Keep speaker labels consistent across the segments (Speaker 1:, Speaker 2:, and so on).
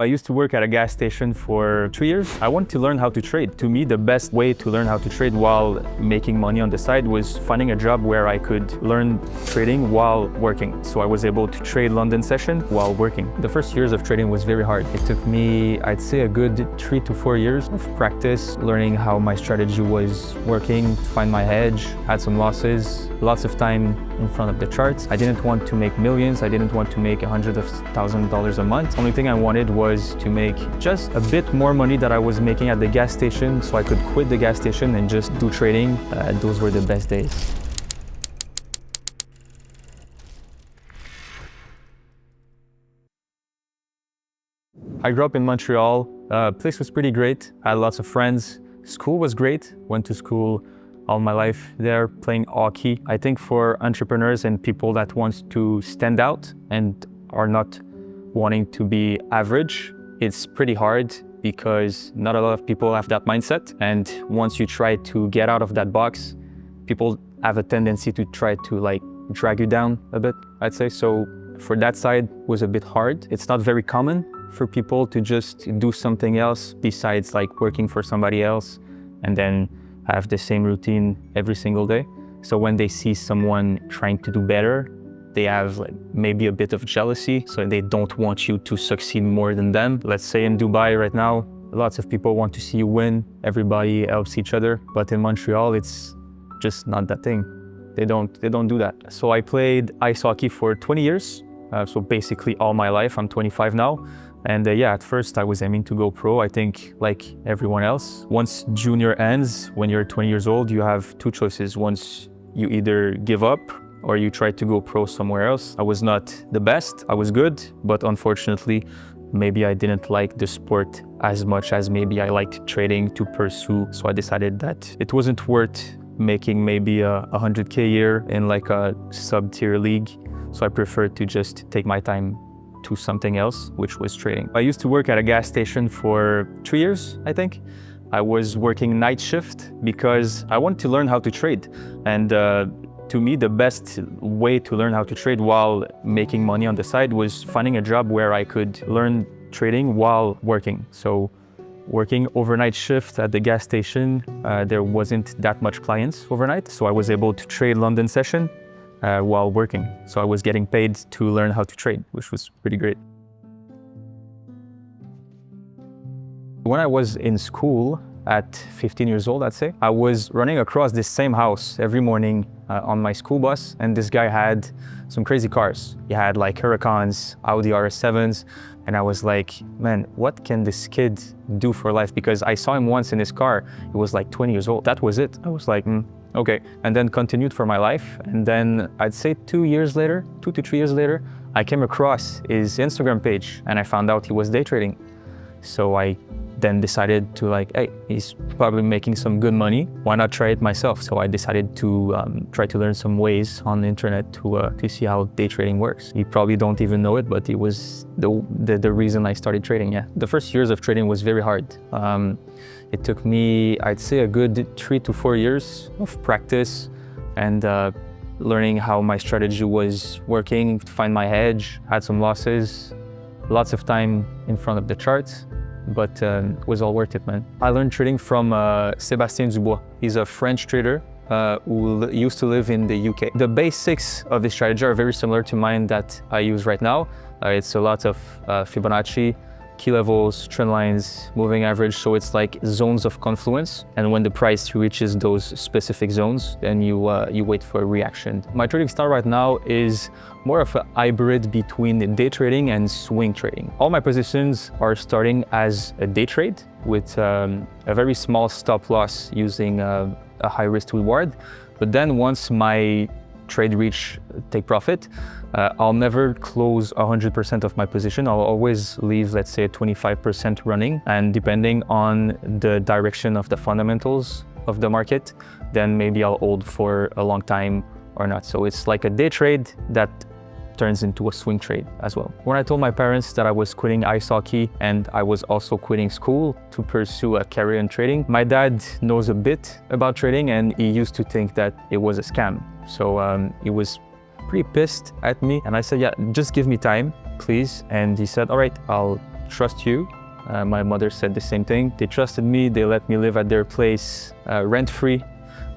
Speaker 1: I used to work at a gas station for 2 years. I wanted to learn how to trade. To me, the best way to learn how to trade while making money on the side was finding a job where I could learn trading while working. So I was able to trade London session while working. The first years of trading was very hard. It took me, I'd say, a good 3 to 4 years of practice, learning how my strategy was working, find my hedge, had some losses, lots of time in front of the charts. I didn't want to make millions. I didn't want to make $100,000 a month. The only thing I wanted was to make just a bit more money that I was making at the gas station, so I could quit the gas station and just do trading. Those were the best days. I grew up in Montreal. Place was pretty great. I had lots of friends. School was great. Went to school all my life there, playing hockey. I think for entrepreneurs and people that want to stand out and are not wanting to be average, it's pretty hard because not a lot of people have that mindset. And once you try to get out of that box, people have a tendency to try to drag you down a bit, I'd say. So for that side was a bit hard. It's not very common for people to just do something else besides working for somebody else and then have the same routine every single day. So when they see someone trying to do better, they have maybe a bit of jealousy, so they don't want you to succeed more than them. Let's say in Dubai right now, lots of people want to see you win. Everybody helps each other. But in Montreal, it's just not that thing. They don't do that. So I played ice hockey for 20 years. So basically all my life. I'm 25 now. And yeah, at first I was aiming to go pro, I think like everyone else. Once junior ends, when you're 20 years old, you have two choices. Once you either give up or you try to go pro somewhere else. I was not the best, I was good, but unfortunately, maybe I didn't like the sport as much as maybe I liked trading to pursue. So I decided that it wasn't worth making maybe a 100K a year in a sub-tier league. So I preferred to just take my time to something else, which was trading. I used to work at a gas station for 3 years, I think. I was working night shift because I wanted to learn how to trade. And to me, the best way to learn how to trade while making money on the side was finding a job where I could learn trading while working. So working overnight shift at the gas station, there wasn't that much clients overnight. So I was able to trade London session while working. So I was getting paid to learn how to trade, which was pretty great. When I was in school, at 15 years old, I'd say, I was running across this same house every morning on my school bus, and this guy had some crazy cars. He had Huracans, Audi RS7s, and I was like, man, what can this kid do for life? Because I saw him once in his car, he was 20 years old. That was it. I was like, okay. And then continued for my life. And then I'd say 2 to 3 years later, I came across his Instagram page and I found out he was day trading. So I then decided to hey, he's probably making some good money. Why not try it myself? So I decided to try to learn some ways on the internet to see how day trading works. You probably don't even know it, but it was the reason I started trading, yeah. The first years of trading was very hard. It took me, I'd say, a good 3 to 4 years of practice and learning how my strategy was working, find my hedge, had some losses, lots of time in front of the charts. But it was all worth it, man. I learned trading from Sébastien Dubois. He's a French trader who used to live in the UK. The basics of this strategy are very similar to mine that I use right now. It's a lot of Fibonacci, key levels, trend lines, moving average. So it's zones of confluence. And when the price reaches those specific zones, then you wait for a reaction. My trading style right now is more of a hybrid between day trading and swing trading. All my positions are starting as a day trade with a very small stop loss using a high risk reward. But then once my trade reach take profit, I'll never close 100% of my position. I'll always leave, let's say, 25% running. And depending on the direction of the fundamentals of the market, then maybe I'll hold for a long time or not. So it's like a day trade that turns into a swing trade as well. When I told my parents that I was quitting ice hockey and I was also quitting school to pursue a career in trading, my dad knows a bit about trading and he used to think that it was a scam. So he was pretty pissed at me and I said, yeah, just give me time, please. And he said, all right, I'll trust you. My mother said the same thing. They trusted me. They let me live at their place rent-free.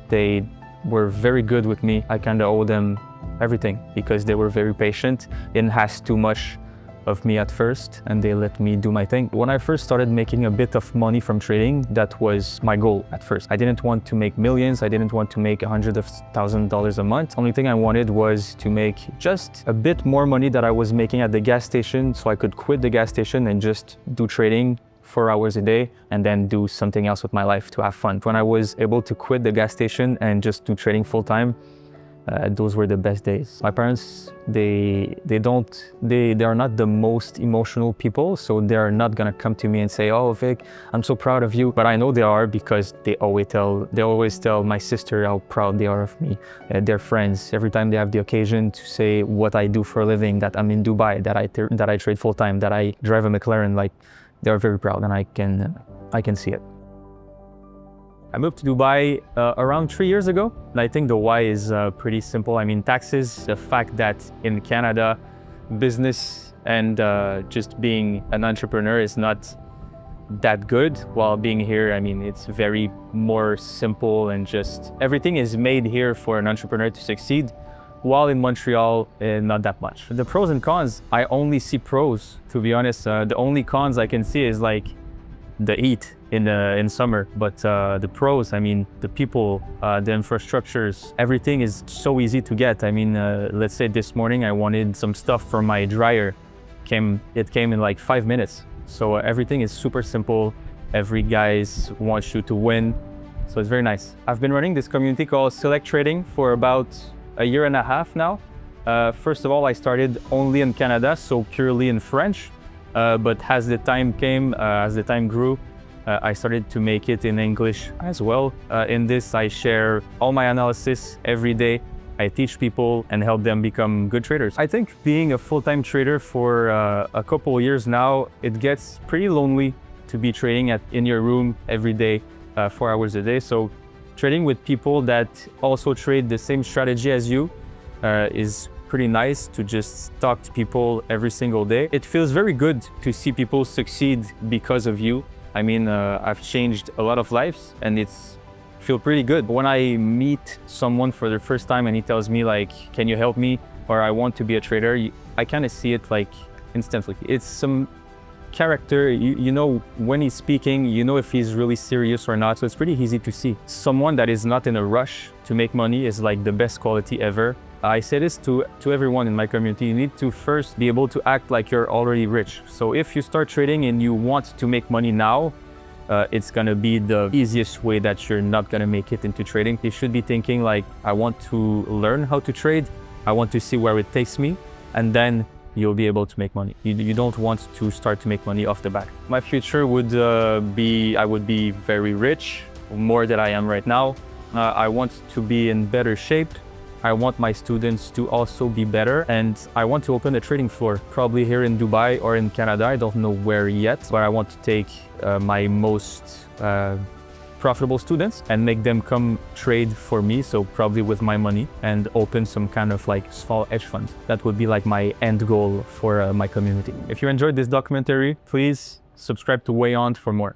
Speaker 1: They were very good with me. I kind of owe them everything because they were very patient. They didn't ask too much of me at first, and they let me do my thing. When I first started making a bit of money from trading, that was my goal at first. I didn't want to make millions. I didn't want to make $100,000 a month. Only thing I wanted was to make just a bit more money that I was making at the gas station, so I could quit the gas station and just do trading 4 hours a day and then do something else with my life to have fun. When I was able to quit the gas station and just do trading full time, those were the best days. My parents, they are not the most emotional people, so they're not gonna come to me and say, "Oh, Vic, I'm so proud of you." But I know they are because they always tell my sister how proud they are of me. Their friends, every time they have the occasion to say what I do for a living, that I'm in Dubai, that I trade full time, that I drive a McLaren, like they are very proud, and I can see it. I moved to Dubai around 3 years ago, and I think the why is pretty simple. I mean, taxes, the fact that in Canada, business and just being an entrepreneur is not that good, while being here, I mean, it's very more simple and just everything is made here for an entrepreneur to succeed, while in Montreal, not that much. The pros and cons, I only see pros, to be honest. The only cons I can see is like the heat in summer, but the pros, I mean, the people, the infrastructures, everything is so easy to get. I mean, let's say this morning I wanted some stuff for my dryer. It came in like 5 minutes. So everything is super simple. Every guy wants you to win. So it's very nice. I've been running this community called Select Trading for about a year and a half now. First of all, I started only in Canada, so purely in French. But as the time grew, I started to make it in English as well. In this, I share all my analysis every day. I teach people and help them become good traders. I think being a full-time trader for a couple of years now, it gets pretty lonely to be trading in your room every day, 4 hours a day. So trading with people that also trade the same strategy as you is pretty nice, to just talk to people every single day. It feels very good to see people succeed because of you. I mean, I've changed a lot of lives and it's feel pretty good. When I meet someone for the first time and he tells me like, "Can you help me?" or "I want to be a trader," I kind of see it like instantly. It's some character, you know when he's speaking, you know if he's really serious or not. So it's pretty easy to see. Someone that is not in a rush to make money is like the best quality ever. I say this to everyone in my community. You need to first be able to act like you're already rich. So if you start trading and you want to make money now, it's gonna be the easiest way that you're not gonna make it into trading. You should be thinking like, I want to learn how to trade. I want to see where it takes me, and then you'll be able to make money. You don't want to start to make money off the back. My future would be, I would be very rich, more than I am right now. I want to be in better shape. I want my students to also be better, and I want to open a trading floor, probably here in Dubai or in Canada. I don't know where yet, but I want to take my most profitable students and make them come trade for me, so probably with my money, and open some kind of like small hedge fund. That would be like my end goal for my community. If you enjoyed this documentary, please subscribe to Wayond for more.